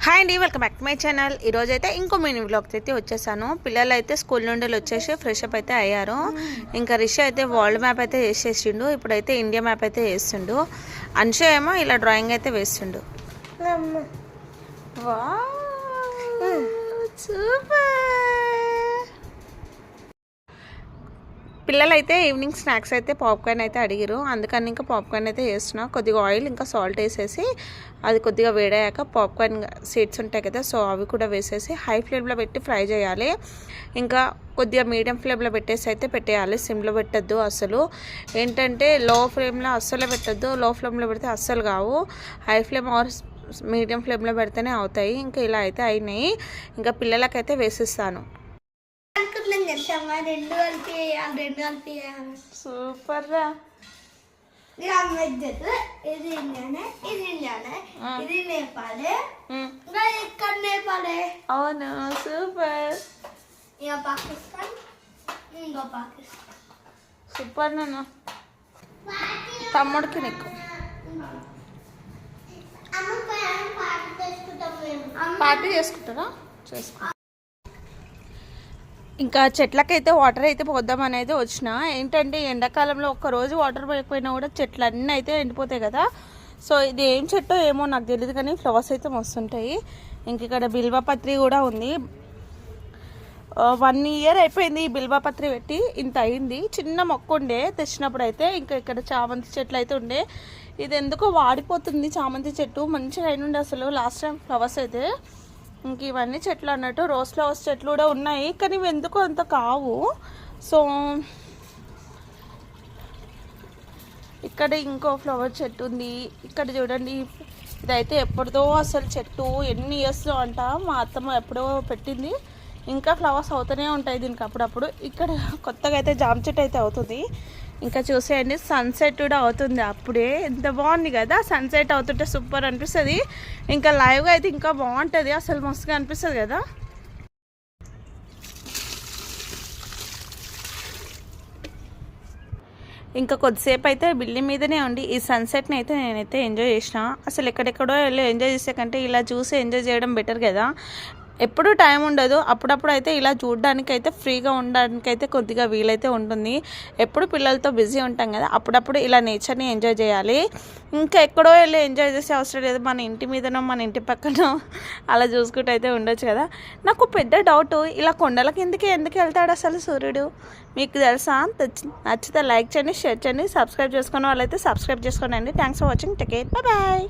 Hi అండి, welcome back to my channel. ఈరోజు అయితే ఇంకో మినీ వ్లాగ్స్ అయితే వచ్చేసాను. పిల్లలు అయితే స్కూల్ నుండి వచ్చేసి ఫ్రెష్ అప్ అయితే అయ్యారు. ఇంకా రిషి అయితే వరల్డ్ మ్యాప్ అయితే వేసేసిండు. ఇప్పుడైతే ఇండియా మ్యాప్ అయితే వేస్తుండు. అన్ష ఏమో ఇలా డ్రాయింగ్ అయితే వేస్తుండు. పిల్లలు అయితే ఈవినింగ్ స్నాక్స్ అయితే పాప్కార్న్ అయితే అడిగారు. అందుకని ఇంకా పాప్కార్న్ అయితే వేస్తున్నా. కొద్దిగా ఆయిల్ ఇంకా సాల్ట్ వేసేసి అది కొద్దిగా వేడయ్యాక పాప్కార్న్ సీడ్స్ ఉంటాయి కదా, సో అవి కూడా వేసేసి హై ఫ్లేమ్లో పెట్టి ఫ్రై చేయాలి. ఇంకా కొద్దిగా మీడియం ఫ్లేమ్లో పెట్టేసి అయితే పెట్టేయాలి. సిమ్లో పెట్టద్దు అసలు. ఏంటంటే లో ఫ్లేమ్లో అస్సలు పెట్టద్దు. లో ఫ్లేమ్లో పెడితే అస్సలు కావు. హై ఫ్లేమ్ ఆర్ మీడియం ఫ్లేమ్లో పెడితేనే అవుతాయి. ఇంకా ఇలా అయితే అయినాయి. ఇంకా పిల్లలకైతే వేసిస్తాను. సూపర్ రా. ఇది నేపాల్, ఇక్కడ నేపాలే. అవును, సూపర్. ఇక పాకిస్తాన్, ఇంకో పాకిస్తాన్. సూపర్ నాన్న. తమ్ముడికి నీకు పార్టీ చేసుకుంటారా? చేసుకో. ఇంకా చెట్లకైతే వాటర్ అయితే పోద్దామని అయితే వచ్చిన. ఏంటంటే ఎండాకాలంలో ఒక్కరోజు వాటర్ పోయకపోయినా కూడా చెట్లు అన్నీ అయితే ఎండిపోతాయి కదా. సో ఇది ఏం చెట్టో ఏమో నాకు తెలియదు, కానీ ఫ్లవర్స్ అయితే మస్తుంటాయి. ఇంక ఇక్కడ బిల్వపత్రి కూడా ఉంది. 1 year అయిపోయింది ఈ బిల్వపత్రి పెట్టి. ఇంత అయింది. చిన్న మొక్క ఉండే తెచ్చినప్పుడు అయితే. ఇంకా ఇక్కడ చామంతి చెట్లు అయితే ఉండే. ఇది ఎందుకో వాడిపోతుంది చామంతి చెట్టు. మంచిగా అయినుండే అసలు లాస్ట్ టైం ఫ్లవర్స్ అయితే. ఇంక ఇవన్నీ చెట్లు అన్నట్టు రోజ్ ఫ్లవర్స్ చెట్లు కూడా ఉన్నాయి, కానీ ఇవి ఎందుకు అంత కావు. సో ఇక్కడ ఇంకో ఫ్లవర్ చెట్టు ఉంది. ఇక్కడ చూడండి, ఇదైతే ఎప్పటిదో అసలు చెట్టు, ఎన్ని ఇయర్స్లో అంట. మా అత్తమ్మ ఎప్పుడో పెట్టింది. ఇంకా ఫ్లవర్స్ అవుతూనే ఉంటాయి దీనికి అప్పుడప్పుడు. ఇక్కడ కొత్తగా అయితే జామ చెట్టు అయితే అవుతుంది. ఇంకా చూసేయండి, సన్సెట్ కూడా అవుతుంది అప్పుడే. ఎంత బాగుంది కదా, సన్సెట్ అవుతుంటే సూపర్ అనిపిస్తుంది. ఇంకా లైవ్గా అయితే ఇంకా బాగుంటుంది అసలు, మస్తుగా అనిపిస్తుంది కదా. ఇంకా కొద్దిసేపు అయితే బిల్డింగ్ మీదనే ఉండి ఈ సన్సెట్ని అయితే నేనైతే ఎంజాయ్ చేసిన. అసలు ఎక్కడెక్కడో వెళ్ళి ఎంజాయ్ చేసే కంటే ఇలా చూసి ఎంజాయ్ చేయడం బెటర్ కదా. ఎప్పుడూ టైం ఉండదు. అప్పుడప్పుడు అయితే ఇలా చూడడానికి అయితే ఫ్రీగా ఉండడానికి అయితే కొద్దిగా వీలైతే ఉంటుంది. ఎప్పుడు పిల్లలతో బిజీ ఉంటాం కదా, అప్పుడప్పుడు ఇలా నేచర్ని ఎంజాయ్ చేయాలి. ఇంకా ఎక్కడో వెళ్ళి ఎంజాయ్ చేసే అవసరం లేదు. మన ఇంటి మీదనో మన ఇంటి పక్కనో అలా చూసుకుంటూ అయితే ఉండొచ్చు కదా. నాకు పెద్ద డౌట్, ఇలా కొండల కిందకి ఎందుకు వెళ్తాడు అసలు సూర్యుడు? మీకు తెలుసా? నచ్చితే లైక్ చేయండి, షేర్ చేయండి, సబ్స్క్రైబ్ చేసుకున్న వాళ్ళైతే సబ్స్క్రైబ్ చేసుకోండి. Thanks for watching. Take care, bye bye.